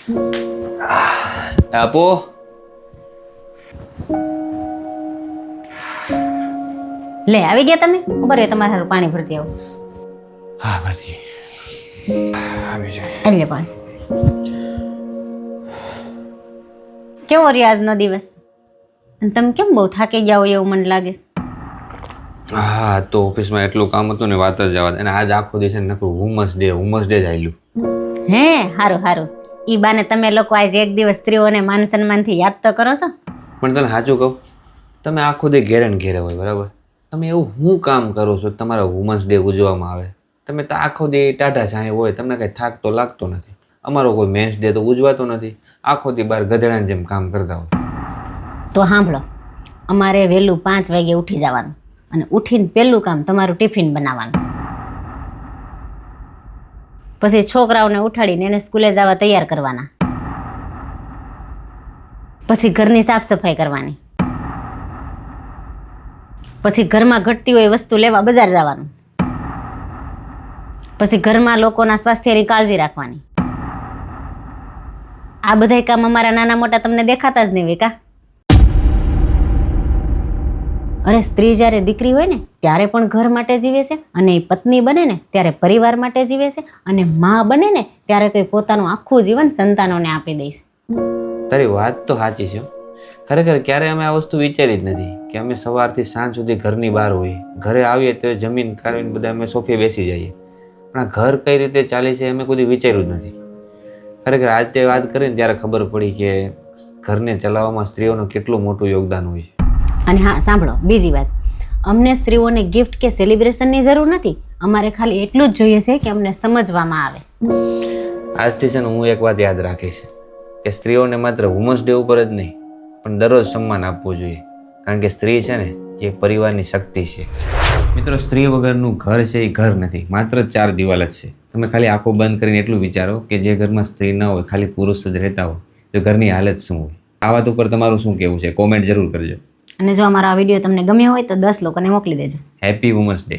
આપો. લે આવી ગયા તમે? ઉભા રહ્યો, તમારે હારું પાણી ભરતી આવું. હા ભાઈ આવી જાય. એટલે પાણી કેવો રહ્યો આજનો દિવસ? અને તમે કેમ બહુ થાકી ગયા હોય એવું મને લાગે છે? હા તો ઓફિસમાં એટલું કામ હતું ને વાત જ જવા દે. અને આજ આખો દિવસ નકરું વુમન્સ ડે જ આવેલું. હે હારું હારું. ઈ બાને તમે લોકો આજે એક દિવસ સ્ત્રીઓને માન સન્માનથી યાદ તો કરો છો. પણ તને સાચું કહું, તમે આખો દી ઘેરે ને ઘેરે હોય બરાબર. તમે એવું શું કામ કરો છો તમારા વુમન્સ ડે ઉજવવામાં આવે? તમે તો આખો દી ટાટા છાંય હોય, તમને કંઈ થાક તો લાગતો નથી. અમારો કોઈ મેન્સ ડે તો ઉજવાતો નથી. આખો દી બહાર ગધેડાની જેમ કામ કરતા હોય. તો સાંભળો, અમારે વહેલું 5 વાગે ઉઠી જવાનું અને ઉઠીને પહેલું કામ તમારું ટિફિન બનાવવાનું. પછી છોકરાઓને ઉઠાડીને એને સ્કૂલે જવા તૈયાર કરવાના. પછી ઘરની સાફ સફાઈ કરવાની. પછી ઘરમાં ઘટતી હોય વસ્તુ લેવા બજાર જવાનું. પછી ઘરમાં લોકોના સ્વાસ્થ્યની કાળજી રાખવાની. આ બધાય કામ અમારા નાના મોટા તમને દેખાતા જ નહીં હોય કા? અરે સ્ત્રી જ્યારે દીકરી હોય ને ત્યારે પણ ઘર માટે જીવે છે, અને એ પત્ની બને ને ત્યારે પરિવાર માટે જીવે છે, અને માં બને ને ત્યારે તો એ પોતાનું આખું જીવન સંતાનોને આપી દે છે. તારી વાત તો સાચી છે. ખરેખર ક્યારે અમે આ વસ્તુ વિચારી જ નથી કે અમે સવારથી સાંજ સુધી ઘરની બહાર હોઈએ, ઘરે આવીએ તો જમીન કાઢીને બધા અમે સોફે બેસી જઈએ. પણ આ ઘર કઈ રીતે ચાલે છે અમે કોઈ વિચાર્યું જ નથી. ખરેખર આજ તે વાત કરીને ત્યારે ખબર પડી કે ઘરને ચલાવવામાં સ્ત્રીઓનું કેટલું મોટું યોગદાન હોય છે. અને હા સાંભળો, બીજી વાત, અમને સ્ત્રીઓને ગિફ્ટ કે સેલિબ્રેશનની જરૂર નથી. અમારે ખાલી એટલું જ જોઈએ છે કે અમને સમજવામાં આવે. આજથી છે ને હું એક વાત યાદ રાખીશ કે સ્ત્રીઓને માત્ર વુમન્સ ડે ઉપર જ નહીં પણ દરરોજ સન્માન આપવું જોઈએ. કારણ કે સ્ત્રી છે ને એ પરિવારની શક્તિ છે. મિત્રો, સ્ત્રી વગરનું ઘર છે એ ઘર નથી, માત્ર 4 દિવાલ જ છે. તમે ખાલી આંખો બંધ કરીને એટલું વિચારો કે જે ઘરમાં સ્ત્રી ન હોય, ખાલી પુરુષ જ રહેતા હોય, તો ઘરની હાલત શું હોય? આ વાત ઉપર તમારું શું કહેવું છે? કોમેન્ટ જરૂર કરજો. અને જો અમારો આ વિડીયો તમને ગમ્યો હોય તો 10 લોકોને મોકલી દેજો. Happy women's day.